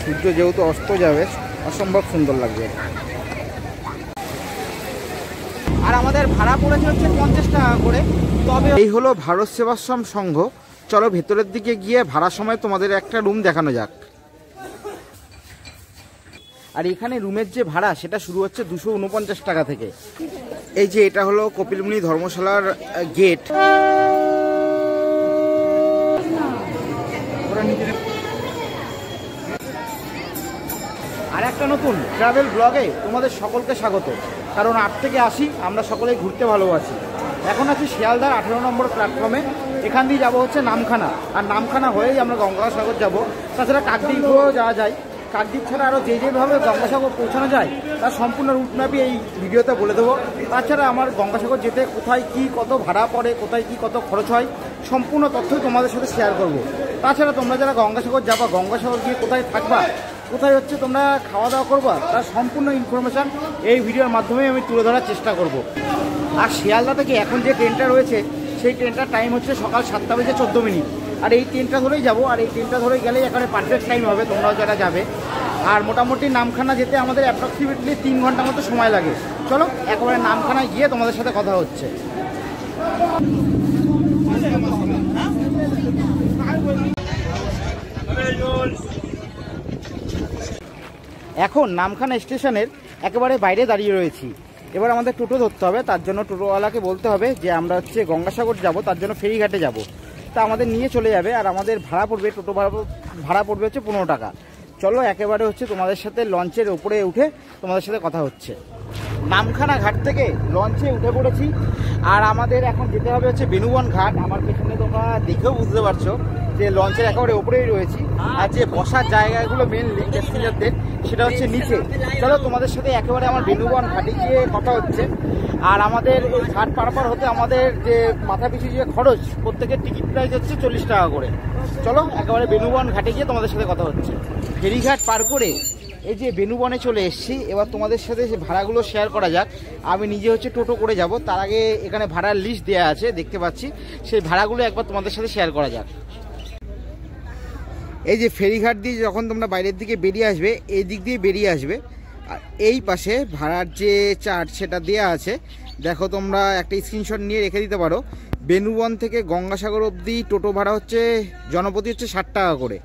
সূর্য যেহেতু অস্ত যাবে অসম্ভব সুন্দর লাগবে। আর আমাদের ভাড়া পড়েছে হচ্ছে 50 টাকা করে। তবে এই হলো ভারত সেবাশ্রম সংঘ। চলো ভেতরের দিকে গিয়ে ভাড়ার সময় তোমাদের একটা রুম দেখানো যাক। আর এখানে রুমের যে ভাড়া সেটা শুরু হচ্ছে 249 টাকা থেকে। এই যে এটা হলো কপিলমুনি ধর্মশালার গেট। আর একটা নতুন ট্রাভেল ব্লগে তোমাদের সকলকে স্বাগত। কারণ 8 থেকে 80 আমরা সকলেই ঘুরতে ভালোবাসি। এখন আছি শিয়ালদার 18 নম্বর প্ল্যাটফর্মে। এখান দিয়ে যাবো হচ্ছে নামখানা, আর নামখানা হয়েই আমরা গঙ্গাসাগর যাব। তাছাড়া কাকদ্বীপও যাওয়া যায়। কাকদ্বীপ ছাড়া আরও যেভাবে গঙ্গাসাগর পৌঁছানো যায় তার সম্পূর্ণ রুট ম্যাপই এই ভিডিওতে বলে দেবো। তাছাড়া আমার গঙ্গাসাগর যেতে কোথায় কি কত ভাড়া পড়ে, কোথায় কি কত খরচ হয়, সম্পূর্ণ তথ্যই তোমাদের সাথে শেয়ার করব। তাছাড়া তোমরা যারা গঙ্গাসাগর যাবা, গঙ্গাসাগর গিয়ে কোথায় থাকবা, কোথায় হচ্ছে তোমরা খাওয়া দাওয়া করবা, তার সম্পূর্ণ ইনফরমেশান এই ভিডিওর মাধ্যমে আমি তুলে ধরার চেষ্টা করব। আর শিয়ালদা থেকে এখন যে ট্রেনটা রয়েছে সেই ট্রেনটার টাইম হচ্ছে সকাল 7টা বেজে 14 মিনিট। আর এই ট্রেনটা ধরেই যাবো, আর এই ট্রেনটা ধরেই গেলেই এখানে পারফেক্ট টাইম হবে তোমরাও যারা যাবে। আর মোটামুটি নামখানা যেতে আমাদের অ্যাপ্রক্সিমেটলি 3 ঘন্টা মতো সময় লাগে। চলো একেবারে নামখানায় গিয়ে তোমাদের সাথে কথা হচ্ছে। এখন নামখানা স্টেশনের একেবারে বাইরে দাঁড়িয়ে রয়েছি। এবার আমাদের টোটো ধরতে হবে। তার জন্য টোটোওয়ালাকে বলতে হবে যে আমরা হচ্ছে গঙ্গাসাগর যাব, তার জন্য ফেরিঘাটে যাব। তা আমাদের নিয়ে চলে যাবে। আর আমাদের ভাড়া পড়বে, টোটো ভাড়া পড়বে হচ্ছে 15 টাকা। চলো একেবারে হচ্ছে তোমাদের সাথে লঞ্চের উপরে উঠে তোমাদের সাথে কথা হচ্ছে। নামখানা ঘাট থেকে লঞ্চে উঠে পড়েছি। আর আমাদের এখন যেতে হবে হচ্ছে বেনুবন ঘাট। আমার পেছনে তোমরা দেখেও বুঝতে পারছো যে লঞ্চের একেবারে উপরেই রয়েছি। আর যে বসার জায়গাগুলো মেনলি প্যাসেঞ্জারদের সেটা হচ্ছে নিচে। চলো তোমাদের সাথে একেবারে আমার বেনুবন ঘাটে গিয়ে কথা হচ্ছে। আর আমাদের এই ঘাট পারাপার হতে আমাদের যে মাথা পিছু যে খরচ, প্রত্যেকের টিকিট প্রাইস হচ্ছে 40 টাকা করে। চলো একেবারে বেনুবন ঘাটে গিয়ে তোমাদের সাথে কথা হচ্ছে। ফেরিঘাট পার করে এই যে বেনুবনে চলে এসেছি। এবার তোমাদের সাথে যে ভাড়াগুলো শেয়ার করা যাক। আমি নিজে হচ্ছে টোটো করে যাব, তার আগে এখানে ভাড়ার লিস্ট দেওয়া আছে দেখতে পাচ্ছি, সেই ভাড়াগুলো একবার তোমাদের সাথে শেয়ার করা যাক। এই যে ফেরিঘাট দিয়ে যখন তোমরা বাইরের দিকে বেরিয়ে আসবে, এই দিক দিয়ে বেরিয়ে আসবে। আর এই পাশে ভাড়ার যে চার্ট সেটা দেওয়া আছে, দেখো তোমরা একটা স্ক্রিনশট নিয়ে রেখে দিতে পারো। বেনুবন থেকে গঙ্গাসাগর অবধি টোটো ভাড়া হচ্ছে জনপ্রতি হচ্ছে 60 টাকা করে।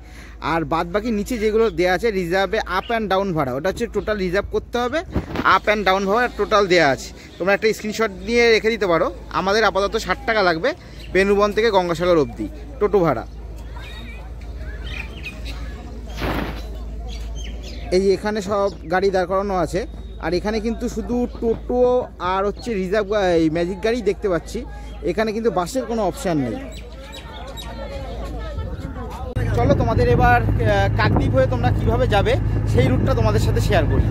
আর বাদ বাকি নিচে যেগুলো দেওয়া আছে রিজার্ভে আপ অ্যান্ড ডাউন ভাড়া, ওটা হচ্ছে টোটাল রিজার্ভ করতে হবে। আপ অ্যান্ড ডাউন ভাড়া টোটাল দেওয়া আছে, তোমরা একটা স্ক্রিনশট নিয়ে রেখে দিতে পারো। আমাদের আপাতত 60 টাকা লাগবে বেনুবন থেকে গঙ্গাসাগর অবধি টোটো ভাড়া। এই যে এখানে সব গাড়ি দাঁড় করানো আছে। আর এখানে কিন্তু শুধু টোটো আর হচ্ছে রিজার্ভ ম্যাজিক গাড়ি দেখতে পাচ্ছি। এখানে কিন্তু বাসের কোনো অপশান নেই। চলো তোমাদের এবার কাকদ্বীপ হয়ে তোমরা কিভাবে যাবে সেই রুটটা তোমাদের সাথে শেয়ার করি।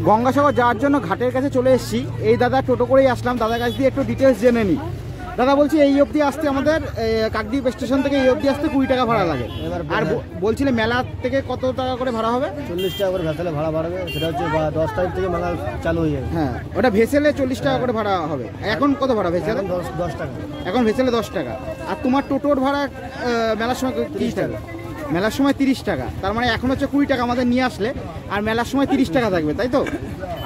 গঙ্গাসাগর যাওয়ার জন্য ঘাটের কাছে চলে এসেছি। এই দাদা টোটো করেই আসলাম, দাদার কাছ দিয়ে একটু ডিটেলস জেনে নিই। দাদা বলছি এই অবধি আসতে আমাদের কাকদ্বীপ স্টেশন থেকে এই অবধি আসতে 20 টাকা ভাড়া লাগে। আর বলছিলেন মেলা থেকে কত টাকা করে ভাড়া হবে? 40 টাকা করে ভেসেলে ভাড়া বাড়বে, সেটা হচ্ছে 10 তারিখ থেকে মেলা চালু হয়ে যাবে। হ্যাঁ, ওটা ভেসেলে 40 টাকা করে ভাড়া হবে। এখন কত ভাড়া ভেসেলে? 10 টাকা। এখন ভেসেলে 10 টাকা। আর তোমার টোটোর ভাড়া মেলার সময় 30 টাকা, মেলার সময় 30 টাকা। তার মানে এখন হচ্ছে 20 টাকা আমাদের নিয়ে আসলে, আর মেলার সময় 30 টাকা থাকবে, তাই তো?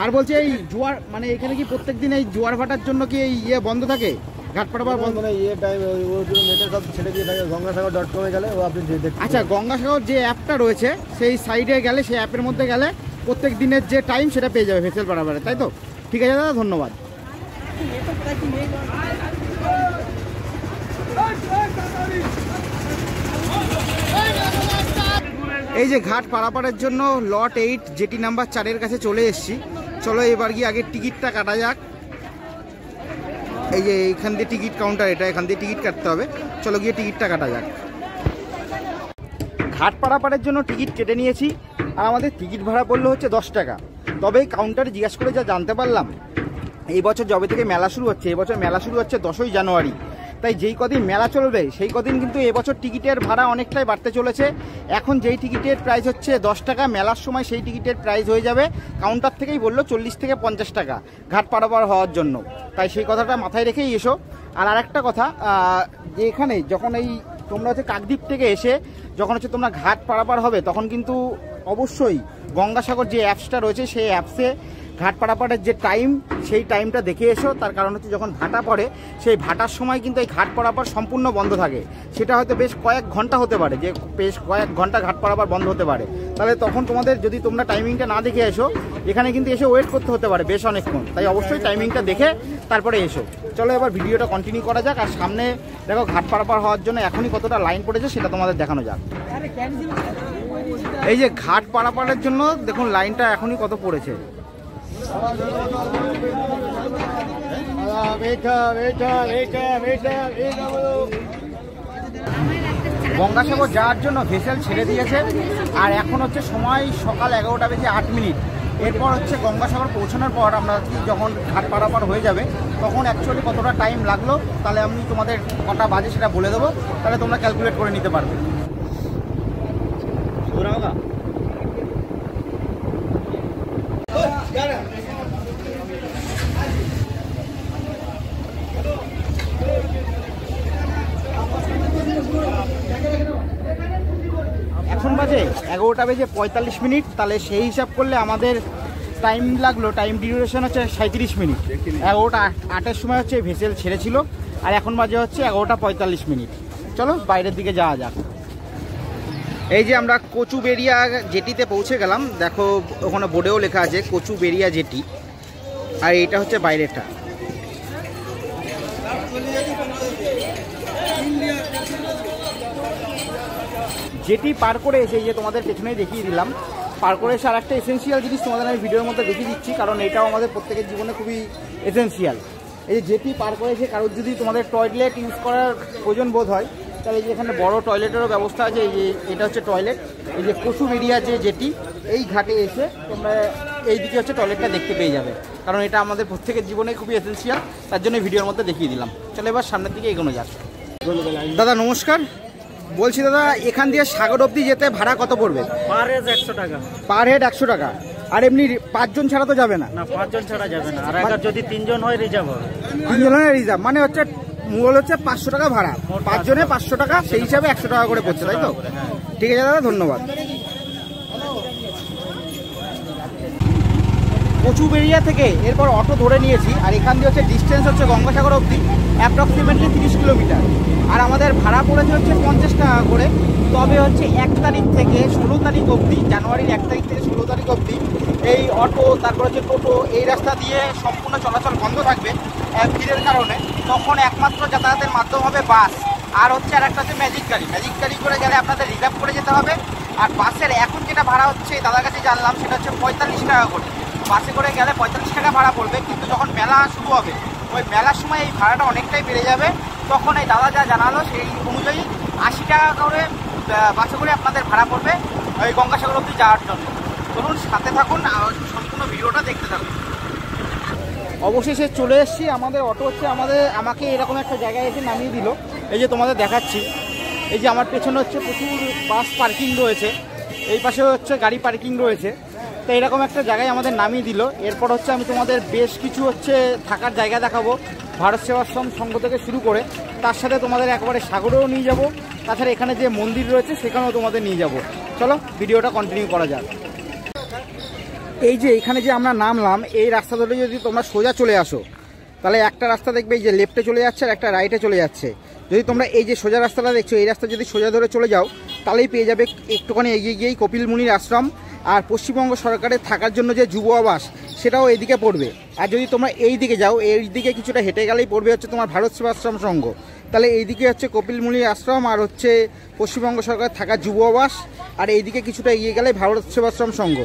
আর বলছে এই জোয়ার মানে এখানে কি প্রত্যেক দিন এই জোয়ার ভাটার জন্য কি এই বন্ধ থাকে? ঘাট পারাপার বন্ধ মানে টাইম নেটের সব ছেড়ে দিয়ে থাকে। গঙ্গাসাগর.com এ গেলে ও আপনি দেখতে। আচ্ছা, গঙ্গাসাগর যে অ্যাপটা রয়েছে সেই সাইডে গেলে, সেই অ্যাপের মধ্যে গেলে প্রত্যেক দিনের যে টাইম সেটা পেয়ে যাবে ভেসেল পারাপারে, তাই তো? ঠিক আছে দাদা, ধন্যবাদ। এই যে ঘাট পারাপারের জন্য লট 8 জেটি নাম্বার 4-এর কাছে চলে এসেছি। চলো এবার গিয়ে আগে টিকিটটা কাটা যাক। এই যে এইখান দিয়ে টিকিট কাউন্টার, এটা এখান দিয়ে টিকিট কাটতে হবে। চলো গিয়ে টিকিটটা কাটা যাক। ঘাট পারাপারের জন্য টিকিট কেটে নিয়েছি। আর আমাদের টিকিট ভাড়া পড়লো হচ্ছে 10 টাকা। তবে এই কাউন্টারে জিজ্ঞাসা করে যা জানতে পারলাম, এই বছর যবে থেকে মেলা শুরু হচ্ছে, এই বছর মেলা শুরু হচ্ছে 10ই জানুয়ারি। তাই যেই কদিন মেলা চলবে সেই কদিন কিন্তু এবছর টিকিটের ভাড়া অনেকটাই বাড়তে চলেছে। এখন যেই টিকিটের প্রাইস হচ্ছে 10 টাকা, মেলার সময় সেই টিকিটের প্রাইস হয়ে যাবে কাউন্টার থেকেই বললো 40 থেকে 50 টাকা ঘাট পারাপার হওয়ার জন্য। তাই সেই কথাটা মাথায় রেখেই এসো। আর আরেকটা কথা, যে এখানে যখন এই তোমরা হচ্ছে কাকদ্বীপ থেকে এসে যখন হচ্ছে তোমরা ঘাট পারাপার হবে তখন কিন্তু অবশ্যই গঙ্গাসাগর যে অ্যাপসটা রয়েছে সেই অ্যাপসে ঘাট পারাপারের যে টাইম সেই টাইমটা দেখে এসো। তার কারণ হচ্ছে যখন ভাটা পড়ে সেই ভাটার সময় কিন্তু এই ঘাট পারাপার সম্পূর্ণ বন্ধ থাকে। সেটা হয়তো বেশ কয়েক ঘন্টা হতে পারে, যে বেশ কয়েক ঘন্টা ঘাট পারাপার বন্ধ হতে পারে। তাহলে তখন তোমাদের যদি তোমরা টাইমিংটা না দেখে এসো এখানে কিন্তু এসে ওয়েট করতে হতে পারে বেশ অনেকক্ষণ। তাই অবশ্যই টাইমিংটা দেখে তারপরে এসো। চলো এবার ভিডিওটা কন্টিনিউ করা যাক। আর সামনে দেখো ঘাট পারাপার হওয়ার জন্য এখনই কতটা লাইন পড়েছে সেটা তোমাদের দেখানো যাক। এই যে ঘাট পারাপারের জন্য দেখুন লাইনটা এখনই কত পড়েছে। গঙ্গাসাগর যাওয়ার জন্য ভেসেল ছেড়ে দিয়েছে আর এখন হচ্ছে সময় সকাল 11টা বেজে 8 মিনিট। এরপর হচ্ছে গঙ্গাসাগর পৌঁছানোর পর আমরা যখন ঘাট পারাপার হয়ে যাবে তখন অ্যাকচুয়ালি কতটা টাইম লাগলো তাহলে আমি তোমাদের কটা বাজে সেটা বলে দেবো, তাহলে তোমরা ক্যালকুলেট করে নিতে পারবে। এখন বাজে 11টা বেজে 45 মিনিট। তাহলে সেই হিসাব করলে আমাদের টাইম লাগলো, টাইম ডিউরেশন হচ্ছে 37 মিনিট। 11টা 8-এর সময় হচ্ছে ভেসেল ছেড়েছিল আর এখন বাজে হচ্ছে 11টা 45 মিনিট। চলো বাইরের দিকে যাওয়া যাক। এই যে আমরা কচুবেড়িয়া জেটিতে পৌঁছে গেলাম। দেখো ওখানে বোর্ডেও লেখা আছে কচুবেড়িয়া জেটি, আর এইটা হচ্ছে বাইরেটা। জেটি পার করে এসে যে তোমাদের পেছনেই দেখিয়ে দিলাম, পার করে এসে আর একটা এসেন্সিয়াল জিনিস তোমাদের আমি ভিডিওর মধ্যে দেখিয়ে দিচ্ছি, কারণ এটাও আমাদের প্রত্যেকের জীবনে খুবই এসেন্সিয়াল। এই যে জেটি পার করে এসে কারোর যদি তোমাদের টয়লেট ইউজ করার প্রয়োজন বোধ হয় তাহলে যে এখানে বড় টয়লেটেরও ব্যবস্থা আছে। এই যে এটা হচ্ছে টয়লেট। এই যে কচুবেড়িয়া যে জেটি, এই ঘাটে এসে তোমরা এই দিকে হচ্ছে টয়লেটটা দেখতে পেয়ে যাবে, কারণ এটা আমাদের প্রত্যেকের জীবনে খুবই এসেন্সিয়াল। তার জন্য ভিডিওর মধ্যে দেখিয়ে দিলাম। চলো এবার সামনের দিকে এগোনো যাক। দাদা নমস্কার, বলছি দাদা এখান দিয়ে সাগর অবধি যেতে ভাড়া কত পড়বে? পার হেড 100 টাকা। পার হেড 100 টাকা। আর এমনি 5 জন ছাড়া তো যাবে না? না, 5 জন ছাড়া যাবে না। আর আগে যদি 3 জন হয় রিজার্ভ হবে। 3 জনের রিজার্ভ মানে হচ্ছে মূল হচ্ছে 500 টাকা ভাড়া, 5 জনে 500 টাকা, সেই হিসাবে 100 টাকা করে পড়ছে, তাই তো? ঠিক আছে দাদা, ধন্যবাদ। কচুবেড়িয়া থেকে এরপর অটো ধরে নিয়েছি আর এখান দিয়ে হচ্ছে ডিস্টেন্স হচ্ছে গঙ্গাসাগর অবধি অ্যাপ্রক্সিমেটলি 30 কিলোমিটার। আর আমাদের ভাড়া পড়েছে হচ্ছে 50 টাকা করে। তবে হচ্ছে 1 তারিখ থেকে 16 তারিখ অবধি, জানুয়ারির 1 তারিখ থেকে 16 তারিখ অবধি এই অটো তারপর হচ্ছে টোটো এই রাস্তা দিয়ে সম্পূর্ণ চলাচল বন্ধ থাকবে ভিড়ের কারণে। তখন একমাত্র যাতায়াতের মাধ্যম হবে বাস, আর হচ্ছে আর একটা হচ্ছে ম্যাজিক গাড়ি। ম্যাজিক গাড়ি করে গেলে আপনাদের রিজার্ভ করে যেতে হবে। আর বাসের এখন যেটা ভাড়া হচ্ছে দাদার কাছে জানলাম সেটা হচ্ছে 45 টাকা করে। বাসে করে গেলে 45 টাকা ভাড়া পড়বে, কিন্তু যখন মেলা শুরু হবে ওই মেলার সময় এই ভাড়াটা অনেকটাই বেড়ে যাবে। তখন এই দাদা যা জানালো সেই অনুযায়ী 80 টাকা করে বাসে করে আপনাদের ভাড়া পড়বে ওই গঙ্গাসাগর অবধি যাওয়ার জন্য। ধরুন সাথে থাকুন, সম্পূর্ণ ভিডিওটা দেখতে থাকুন। অবশেষে চলে এসেছি। আমাদের অটো হচ্ছে আমাকে এরকম একটা জায়গায় এসে নামিয়ে দিল। এই যে তোমাদের দেখাচ্ছি, এই যে আমার পেছনে হচ্ছে প্রচুর বাস পার্কিং রয়েছে, এই পাশে হচ্ছে গাড়ি পার্কিং রয়েছে। তো এরকম একটা জায়গায় আমাদের নামিয়ে দিল। এরপর হচ্ছে আমি তোমাদের বেশ কিছু হচ্ছে থাকার জায়গা দেখাবো, ভারত সেবাশ্রম সংঘ থেকে শুরু করে, তার সাথে তোমাদের একবারে সাগরেও নিয়ে যাব। তাছাড়া এখানে যে মন্দির রয়েছে সেখানেও তোমাদের নিয়ে যাব। চলো ভিডিওটা কন্টিনিউ করা যাক। এই যে এখানে যে আমরা নামলাম, এই রাস্তা ধরে যদি তোমরা সোজা চলে আসো তাহলে একটা রাস্তা দেখবে এই যে লেফটে চলে যাচ্ছে আর একটা রাইটে চলে যাচ্ছে। যদি তোমরা এই যে সোজা রাস্তাটা দেখছো এই রাস্তা যদি সোজা ধরে চলে যাও তাহলেই পেয়ে যাবে একটুখানি এগিয়ে গিয়েই কপিল মুনির আশ্রম। আর পশ্চিমবঙ্গ সরকারের থাকার জন্য যে যুব আবাস সেটাও এইদিকে পড়বে। আর যদি তোমরা এই দিকে যাও, এই দিকে কিছুটা হেঁটে গেলেই পড়বে হচ্ছে তোমার ভারত সেবাশ্রম সংঘ। তাহলে এইদিকে হচ্ছে কপিল মুনির আশ্রম আর হচ্ছে পশ্চিমবঙ্গ সরকার থাকার যুব আবাস, আর এইদিকে কিছুটা এগিয়ে গেলে ভারত সেবাশ্রম সংঘ।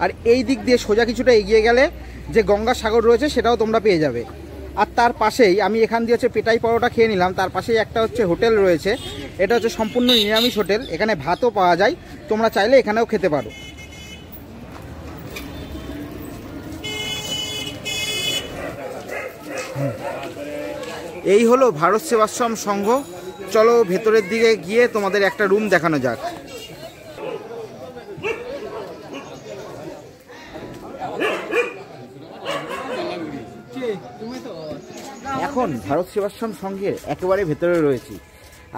আর এই দিক দিয়ে সোজা কিছুটা এগিয়ে গেলে যে গঙ্গাসাগর রয়েছে সেটাও তোমরা পেয়ে যাবে। আর তার পাশেই আমি এখান দিয়ে হচ্ছে পেটাই পরোটা খেয়ে নিলাম। তার পাশেই একটা হচ্ছে হোটেল রয়েছে, এটা হচ্ছে সম্পূর্ণ নিরামিষ হোটেল। এখানে ভাতও পাওয়া যায়, তোমরা চাইলে এখানেও খেতে পারো। এই হলো ভারত সেবাশ্রম সংঘ। চলো ভেতরের দিকে গিয়ে তোমাদের একটা রুম দেখানো যাক। এখন ভারত সেবাশ্রম সংঘের একেবারে ভেতরে রয়েছি।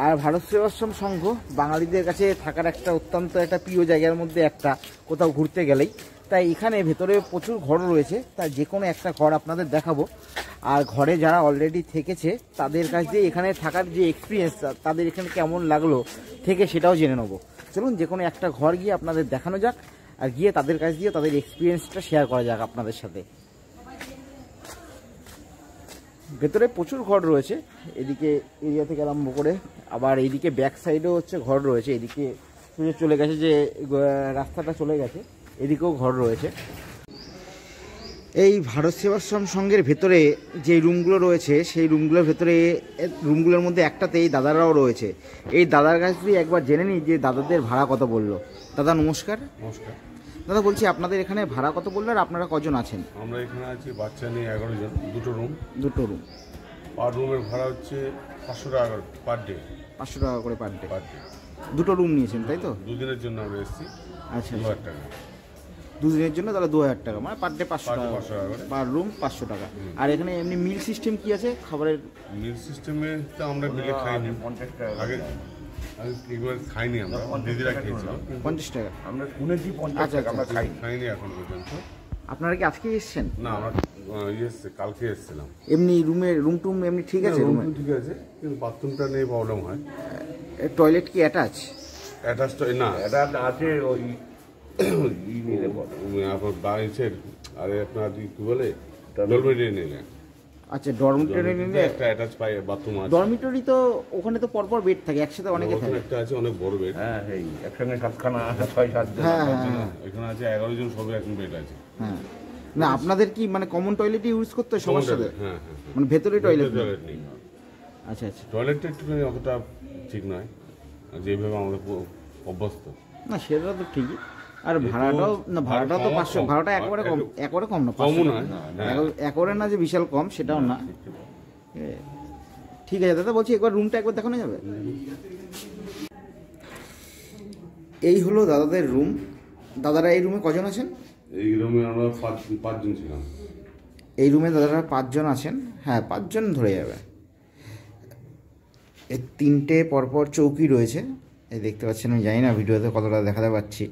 আর ভারত সেবাশ্রম সংঘ বাঙালিদের কাছে থাকার একটা অত্যন্ত একটা প্রিয় জায়গার মধ্যে একটা, কোথাও ঘুরতে গেলেই। তাই এখানে ভেতরে প্রচুর ঘর রয়েছে, তাই যে কোনো একটা ঘর আপনাদের দেখাবো। আর ঘরে যারা অলরেডি থেকেছে তাদের কাছ দিয়ে এখানে থাকার যে এক্সপিরিয়েন্স, তাদের এখানে কেমন লাগলো থেকে সেটাও জেনে নেবো। চলুন যে কোনো একটা ঘর গিয়ে আপনাদের দেখানো যাক, আর গিয়ে তাদের কাছ দিয়ে তাদের এক্সপিরিয়েন্সটা শেয়ার করা যাক আপনাদের সাথে। ভেতরে প্রচুর ঘর রয়েছে, এদিকে এরিয়া থেকে আরম্ভ করে, আবার এইদিকে ব্যাক সাইডেও হচ্ছে ঘর রয়েছে। এদিকে চলে গেছে যে রাস্তাটা চলে গেছে, এদিকেও ঘর রয়েছে। এই ভারত সেবাশ্রম সংঘের ভেতরে যে রুমগুলো রয়েছে সেই রুমগুলোর ভেতরে, রুমগুলোর মধ্যে একটাতে এই দাদারাও রয়েছে। এই দাদার কাছ দিয়ে একবার জেনে নিই যে দাদাদের ভাড়া কত বললো। দাদা নমস্কার। নমস্কার দাদা, বলছি আপনাদের এখানে ভাড়া কত বললো আর আপনারা কজন আছেন? আমরা এখানে আছি বাচ্চা নিয়ে 11 জন, দুটো রুম। আর রুমের ভাড়া হচ্ছে 500 টাকা পার ডে। 500 টাকা করে পার ডে। দুটো রুম নিয়েছেন তাই তো? দুদিনের জন্য আমরা এসেছি। আচ্ছা, 2000 টাকা দুদিনের জন্য, তাহলে 2000 টাকা, মানে পার ডে 500 টাকা করে, পার রুম 500 টাকা। আর এখানে এমনি মিল সিস্টেম কি আছে খাবারের? মিল সিস্টেমে তো আমরা মিলে খাইনি, আগে একবার খাইনি, আমরা দিদিরা খেয়েছিলাম 50 টাকা। আমরা শুনেছি 50 টাকা, আমরা খাইনি এখন পর্যন্ত। আপনারা কি আজকে এসেছেন? না, আমরা কালকে এসেছিলাম। এমনি রুম টুম এমনি ঠিক আছে? রুম ঠিক আছে, কিন্তু বাথরুমটা নেই, প্রবলেম হয়। টয়লেট কি অ্যাটাচ? অ্যাটাচ না, এটা আছে ওই আপনার বাড়ির আরে আপনার কি বলে ডরমেটরি নিলে। আচ্ছা, ডরমিটরি নিলে একটা অ্যাটাচ পাই বাথরুম আছে। ডরমিটরি তো ওখানে তো পরপর বেড থাকে, একসাথে অনেকে থাকে। একটা আছে অনেক বড় বেড। হ্যাঁ, এই একসঙ্গে 7খানা 6-7 জন। হ্যাঁ হ্যাঁ, এখানে আছে 11 জন, সবে এখন বেড আছে। হ্যাঁ। না, আপনাদের কি মানে কমন টয়লেট ইউজ করতে হয় সবার সাথে? হ্যাঁ, মানে ভেতরে টয়লেট নেই। আচ্ছা আচ্ছা, টয়লেটটা একটুখানি অতটা ঠিক নয়, যেভাবে আমাদের অভ্যস্ত। না সেটা তো ঠিকই। আর ভাড়াটাও না, ভাড়াটাও তো 500, ভাড়াটা একবারে কম, একবারে কম না, কমও নয়, একবারে না যে বিশাল কম সেটাও না। ঠিক আছে দাদা, বলছি একবার রুমটা একবার দেখানো যাবে? এই হলো দাদাদের রুম। দাদারা এই রুমে কজন আছেন? এই রুমে আমরা 5 জন ছিলাম। এই রুমে দাদারা 5 জন আছেন। হ্যাঁ, 5 জন ধরে যাবে। এর 3টে পরপর চৌকি রয়েছে, এই দেখতে পাচ্ছেন, আমি জানি না ভিডিওতে কতটা দেখাতে পাচ্ছি।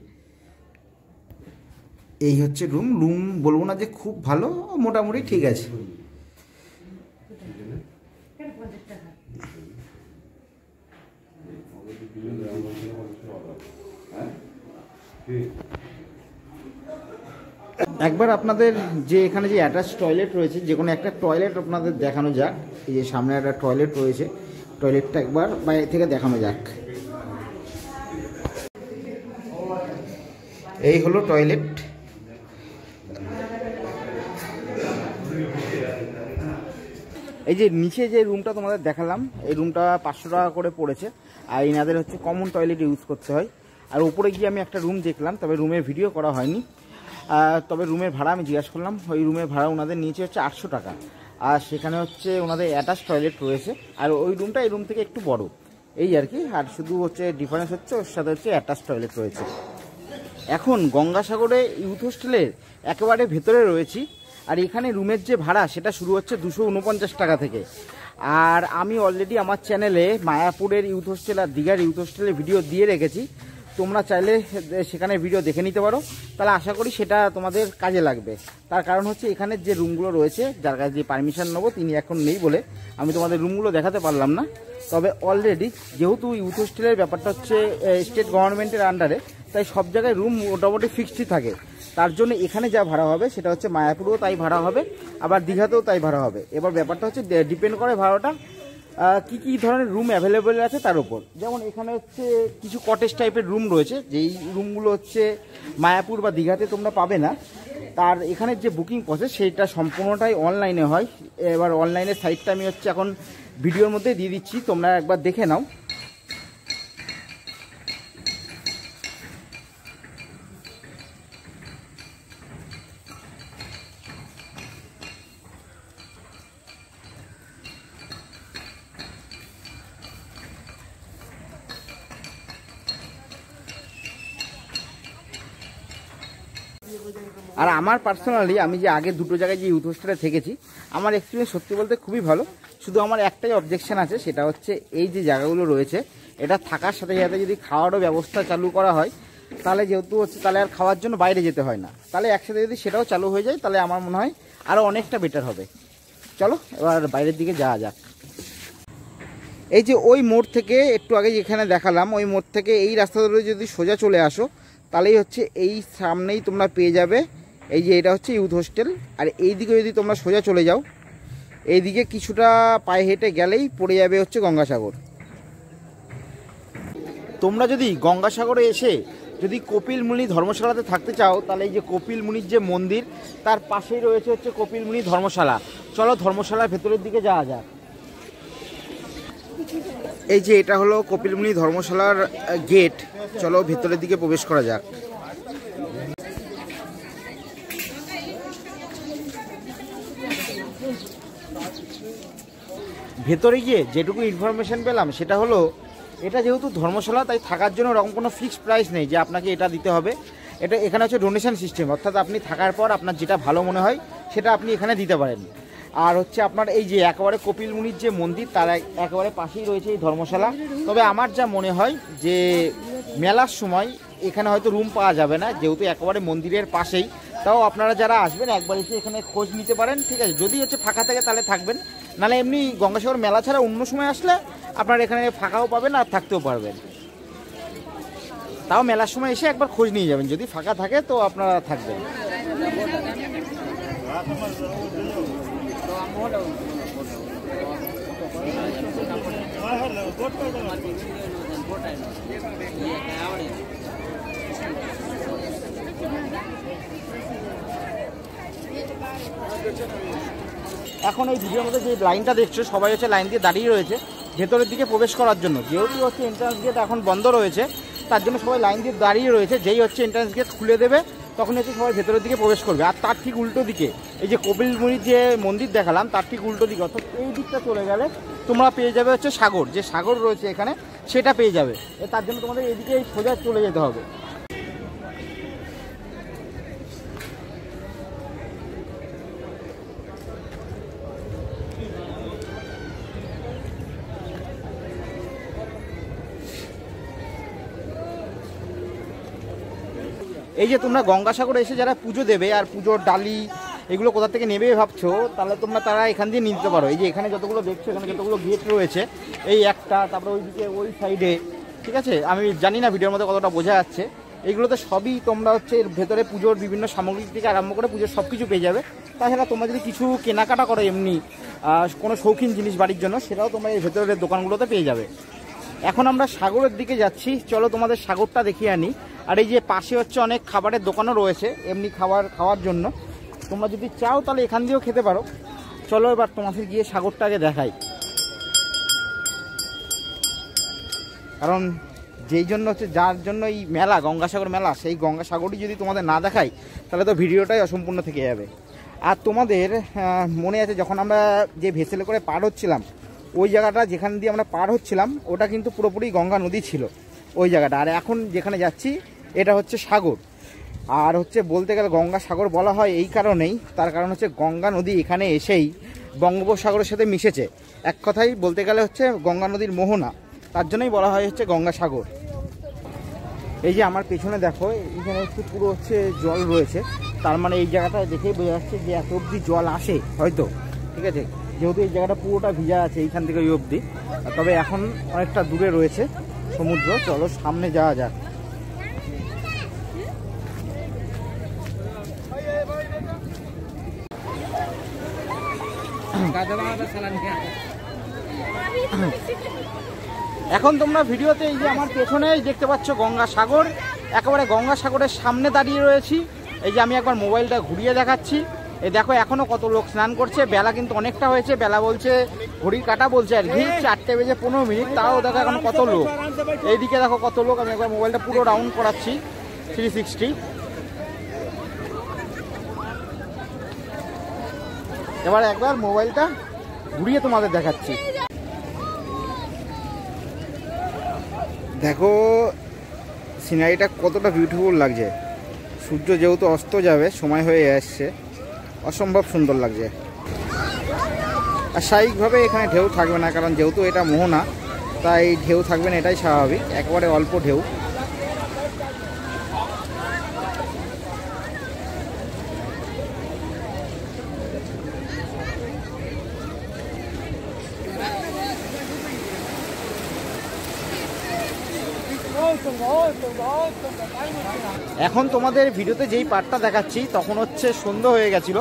এই হচ্ছে রুম বলবো না যে খুব ভালো, মোটামুটি ঠিক আছে। একবার আপনাদের যে এখানে যে অ্যাটাচ টয়লেট রয়েছে, যে কোনো একটা টয়লেট আপনাদের দেখানো যাক। এই যে সামনে একটা টয়লেট রয়েছে, টয়লেটটা একবার বাইরে থেকে দেখানো যাক। এই হলো টয়লেট। এই যে নিচে যে রুমটা তোমাদের দেখালাম, এই রুমটা 500 টাকা করে পড়েছে। আর এনাদের হচ্ছে কমন টয়লেট ইউজ করতে হয়। আর উপরে গিয়ে আমি একটা রুম দেখলাম, তবে রুমের ভিডিও করা হয়নি। তবে রুমের ভাড়া আমি জিজ্ঞাসা করলাম, ওই রুমের ভাড়া ওনাদের নিচে হচ্ছে 800 টাকা। আর সেখানে হচ্ছে ওনাদের অ্যাটাচ টয়লেট রয়েছে। আর ওই রুমটা এই রুম থেকে একটু বড়, এই আর কি। আর শুধু হচ্ছে ডিফারেন্স হচ্ছে ওর সাথে হচ্ছে অ্যাটাচ টয়লেট রয়েছে। এখন গঙ্গাসাগরে ইউথ হোস্টেলের একেবারে ভেতরে রয়েছি। আর এখানে রুমের যে ভাড়া সেটা শুরু হচ্ছে 249 টাকা থেকে। আর আমি অলরেডি আমার চ্যানেলে মায়াপুরের ইউথ হোস্টেল আর দীঘার ইউথ হোস্টেলের ভিডিও দিয়ে রেখেছি, তোমরা চাইলে সেখানে ভিডিও দেখে নিতে পারো। তাহলে আশা করি সেটা তোমাদের কাজে লাগবে। তার কারণ হচ্ছে এখানের যে রুমগুলো রয়েছে, যার কাছে যে পারমিশন নেবো তিনি এখন নেই বলে আমি তোমাদের রুমগুলো দেখাতে পারলাম না। তবে অলরেডি যেহেতু ইউথ হোস্টেলের ব্যাপারটা হচ্ছে স্টেট গভর্নমেন্টের আন্ডারে, তাই সব জায়গায় রুম মোটামুটি ফিক্সডই থাকে। তার জন্য এখানে যা ভাড়া হবে সেটা হচ্ছে মায়াপুরেও তাই ভাড়া হবে, আবার দীঘাতেও তাই ভাড়া হবে। এবার ব্যাপারটা হচ্ছে ডিপেন্ড করে ভাড়াটা কি কি ধরনের রুম অ্যাভেলেবেল আছে তার উপর। যেমন এখানে হচ্ছে কিছু কটেজ টাইপের রুম রয়েছে, যেই রুমগুলো হচ্ছে মায়াপুর বা দীঘাতে তোমরা পাবে না। তার এখানের যে বুকিং প্রসেস সেইটা সম্পূর্ণটাই অনলাইনে হয়। এবার অনলাইনের সাইটটা আমি হচ্ছে এখন ভিডিওর মধ্যে দিয়ে দিচ্ছি, তোমরা একবার দেখে নাও। আর আমার পার্সোনালি আমি যে আগে দুটো জায়গায় যে ইউথ হোস্টেলে থেকেছি, আমার এক্সপিরিয়েন্স সত্যি বলতে খুবই ভালো। শুধু আমার একটাই অবজেকশন আছে, সেটা হচ্ছে এই যে জায়গাগুলো রয়েছে এটা থাকার সাথে সাথে যদি খাওয়ারও ব্যবস্থা চালু করা হয়, তাহলে যেহেতু হচ্ছে তাহলে আর খাওয়ার জন্য বাইরে যেতে হয় না। তাহলে একসাথে যদি সেটাও চালু হয়ে যায় তাহলে আমার মনে হয় আরও অনেকটা বেটার হবে। চলো এবার বাইরের দিকে যাওয়া যাক। এই যে ওই মোড় থেকে একটু আগে যেখানে দেখালাম, ওই মোড় থেকে এই রাস্তা ধরে যদি সোজা চলে আসো তাহলেই হচ্ছে এই সামনেই তোমরা পেয়ে যাবে এই যে এটা হচ্ছে ইউথ হোস্টেল। আর এই দিকে যদি তোমরা সোজা চলে যাও, এইদিকে কিছুটা পায়ে হেঁটে গেলেই পড়ে যাবে হচ্ছে গঙ্গাসাগর। তোমরা যদি গঙ্গাসাগরে এসে যদি কপিল মুনি ধর্মশালাতে থাকতে চাও, তাহলে এই যে কপিল মুনির যে মন্দির তার পাশেই রয়েছে হচ্ছে কপিল মুনি ধর্মশালা। চলো ধর্মশালার ভেতরের দিকে যাওয়া যাক। এই যে এটা হলো কপিল মুনি ধর্মশালার গেট, চলো ভেতরের দিকে প্রবেশ করা যাক। ভেতরে গিয়ে যেটুকু ইনফরমেশন পেলাম সেটা হলো, এটা যেহেতু ধর্মশালা তাই থাকার জন্য ওরকম কোনো ফিক্সড প্রাইস নেই যে আপনাকে এটা দিতে হবে। এটা এখানে হচ্ছে ডোনেশন সিস্টেম, অর্থাৎ আপনি থাকার পর আপনার যেটা ভালো মনে হয় সেটা আপনি এখানে দিতে পারেন। আর হচ্ছে আপনার এই যে একেবারে কপিল মুনির যে মন্দির তার একেবারে পাশেই রয়েছে এই ধর্মশালা। তবে আমার যা মনে হয় যে মেলার সময় এখানে হয়তো রুম পাওয়া যাবে না, যেহেতু একেবারে মন্দিরের পাশেই। তাও আপনারা যারা আসবেন একবার এসে এখানে খোঁজ নিতে পারেন, ঠিক আছে? যদি হচ্ছে ফাঁকা থাকে তাহলে থাকবেন, নাহলে এমনি গঙ্গাসাগর মেলা ছাড়া অন্য সময় আসলে আপনারা এখানে ফাঁকাও পাবেন আর থাকতেও পারবেন। তাও মেলার সময় এসে একবার খোঁজ নিয়ে যাবেন, যদি ফাঁকা থাকে তো আপনারা থাকবেন। এখন এই ভিডিওর মধ্যে যে লাইনটা দেখছো সবাই হচ্ছে লাইন দিয়ে দাঁড়িয়ে রয়েছে ভেতরের দিকে প্রবেশ করার জন্য। যেহেতু হচ্ছে এন্ট্রান্স গেট এখন বন্ধ রয়েছে, তার জন্য সবাই লাইন দিয়ে দাঁড়িয়ে রয়েছে। যেই হচ্ছে এন্ট্রান্স গেট খুলে দেবে তখন হচ্ছে সবাই ভেতরের দিকে প্রবেশ করবে। আর তার ঠিক উল্টো দিকে এই যে কপিল মুনির যে মন্দির দেখালাম তার ঠিক উল্টো দিকে, অর্থাৎ এই দিকটা চলে গেলে তোমরা পেয়ে যাবে হচ্ছে সাগর, যে সাগর রয়েছে এখানে সেটা পেয়ে যাবে। তার জন্য তোমাদের এদিকে সোজা চলে যেতে হবে। এই যে তোমরা গঙ্গাসাগরে এসে যারা পুজো দেবে আর পুজোর ডালি এগুলো কোথা থেকে নেবে ভাবছো, তাহলে তোমরা তারা এখান দিয়ে নিতে পারো। এই যে এখানে যতগুলো দেখছো এখানে যতগুলো গেট রয়েছে, এই একটা, তারপরে ওইদিকে ওই সাইডে, ঠিক আছে? আমি জানি না ভিডিওর মধ্যে কতটা বোঝা যাচ্ছে। এইগুলোতে সবই তোমরা হচ্ছে এর ভেতরে পুজোর বিভিন্ন সামগ্রী থেকে আরম্ভ করে পুজোর সব কিছু পেয়ে যাবে। তাছাড়া তোমরা যদি কিছু কেনাকাটা করো এমনি কোনো শৌখিন জিনিস বাড়ির জন্য, সেটাও তোমরা এই ভেতরের দোকানগুলোতে পেয়ে যাবে। এখন আমরা সাগরের দিকে যাচ্ছি, চলো তোমাদের সাগরটা দেখিয়ে আনি। আর এই যে পাশে হচ্ছে অনেক খাবারের দোকানও রয়েছে এমনি খাওয়ার জন্য, তোমরা যদি চাও তাহলে এখান দিয়েও খেতে পারো। চলো এবার তোমাদের গিয়ে সাগরটা আগে দেখাই, কারণ যেই জন্য হচ্ছে যার জন্য এই মেলা গঙ্গাসাগর মেলা, সেই গঙ্গাসাগরই যদি তোমাদের না দেখাই তাহলে তো ভিডিওটাই অসম্পূর্ণ থেকে যাবে। আর তোমাদের মনে আছে যখন আমরা যে ভেসেলে করে পার হচ্ছিলাম, ওই জায়গাটা যেখান দিয়ে আমরা পার হচ্ছিলাম ওটা কিন্তু পুরোপুরি গঙ্গা নদী ছিল ওই জায়গাটা। আর এখন যেখানে যাচ্ছি এটা হচ্ছে সাগর। আর হচ্ছে বলতে গেলে গঙ্গাসাগর বলা হয় এই কারণেই, তার কারণ হচ্ছে গঙ্গা নদী এখানে এসেই বঙ্গোপসাগরের সাথে মিশেছে। এক কথাই বলতে গেলে হচ্ছে গঙ্গা নদীর মোহনা, তার জন্যই বলা হয় হচ্ছে গঙ্গাসাগর। এই যে আমার পেছনে দেখো এখানে হচ্ছে পুরো হচ্ছে জল রয়েছে, তার মানে এই জায়গাটা দেখেই বোঝা যাচ্ছে যে এত অবধি জল আসে হয়তো, ঠিক আছে? যেহেতু এই জায়গাটা পুরোটা ভিজা আছে এইখান থেকে ওই অবধি, তবে এখন অনেকটা দূরে রয়েছে সমুদ্র। চলো সামনে যাওয়া যাক। এখন তোমরা ভিডিওতে এই যে আমার পেছনেই দেখতে পাচ্ছ গঙ্গাসাগর, একেবারে গঙ্গাসাগরের সামনে দাঁড়িয়ে রয়েছি। এই যে আমি একবার মোবাইলটা ঘুরিয়ে দেখাচ্ছি, এই দেখো এখনো কত লোক স্নান করছে। বেলা কিন্তু অনেকটা হয়েছে, বেলা বলছে ঘড়ির কাটা বলছে আর কি 4:15, তাও দেখো এখন কত লোক। এইদিকে দেখো কত লোক। আমি একবার মোবাইলটা পুরো রাউন্ড করাচ্ছি 360। এবার একবার মোবাইলটা ঘুরিয়ে তোমাদের দেখাচ্ছি। দেখো সিনারিটা কতটা বিউটিফুল লাগছে, সূর্য যেহেতু অস্ত যাবে সময় হয়ে আসছে, অসম্ভব সুন্দর লাগছে। আর স্বাভাবিকভাবে এখানে ঢেউ থাকবে না, কারণ যেহেতু এটা মোহনা তাই ঢেউ থাকবে না, এটাই স্বাভাবিক, একেবারে অল্প ঢেউ। এখন তোমাদের ভিডিওতে যেই পার্টটা দেখাচ্ছি তখন হচ্ছে সন্ধ্যে হয়ে গেছিলো।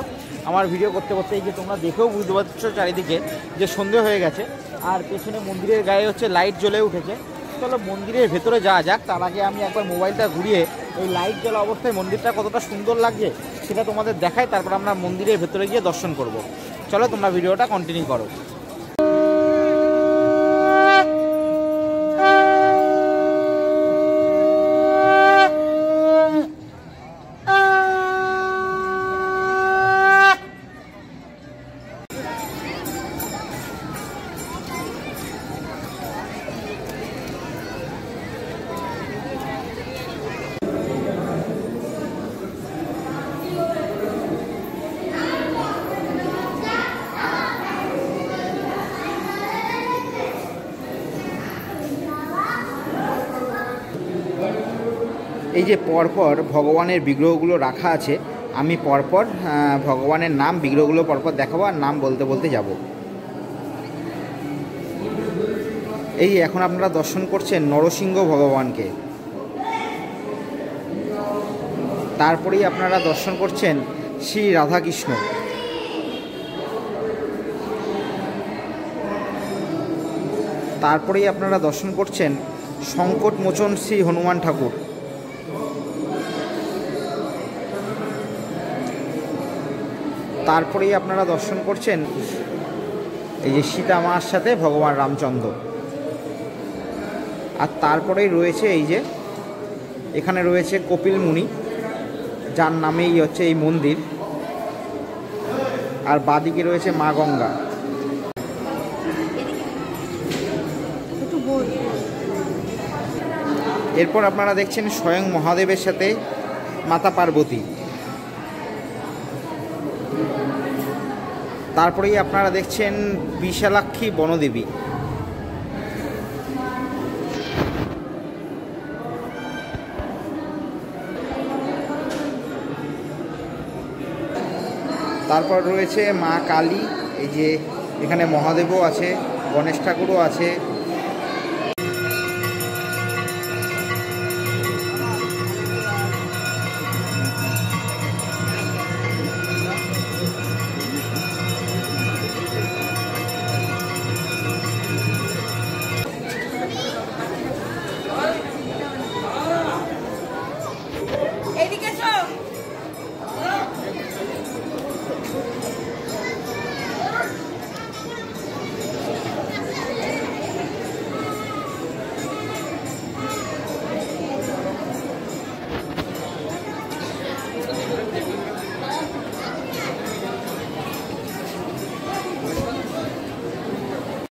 আমার ভিডিও করতে করতে এই যে তোমরা দেখেও বুঝতে পারছো চারিদিকে যে সন্ধ্যে হয়ে গেছে, আর পেছনে মন্দিরের গায়ে হচ্ছে লাইট জ্বলে উঠেছে। চলো মন্দিরের ভেতরে যাওয়া যাক, তার আগে আমি একবার মোবাইলটা ঘুরিয়ে এই লাইট জ্বলা অবস্থায় মন্দিরটা কতটা সুন্দর লাগছে সেটা তোমাদের দেখাই, তারপর আমরা মন্দিরের ভেতরে গিয়ে দর্শন করব। চলো তোমরা ভিডিওটা কন্টিনিউ করো। এই যে পরপর ভগবানের বিগ্রহগুলো রাখা আছে, আমি পরপর ভগবানের নাম বিগ্রহগুলো পরপর দেখাবো আর নাম বলতে বলতে যাব। এই এখন আপনারা দর্শন করছেন নরসিংহ ভগবানকে, তারপরেই আপনারা দর্শন করছেন শ্রী রাধাকৃষ্ণ, তারপরেই আপনারা দর্শন করছেন সংকট মোচন শ্রী হনুমান ঠাকুর, তারপরেই আপনারা দর্শন করছেন এই যে সীতা মার সাথে ভগবান রামচন্দ্র। আর তারপরেই রয়েছে এই যে এখানে রয়েছে কপিল মুনি, যার নামেই হচ্ছে এই মন্দির, আর বাদিকে রয়েছে মা গঙ্গা। এরপর আপনারা দেখছেন স্বয়ং মহাদেবের সাথে মাতা পার্বতী, তারপরেই আপনারা দেখছেন বিশালাক্ষী বনদেবী, তারপর রয়েছে মা কালী, এই যে এখানে মহাদেবও আছে, গণেশ ঠাকুরও আছে,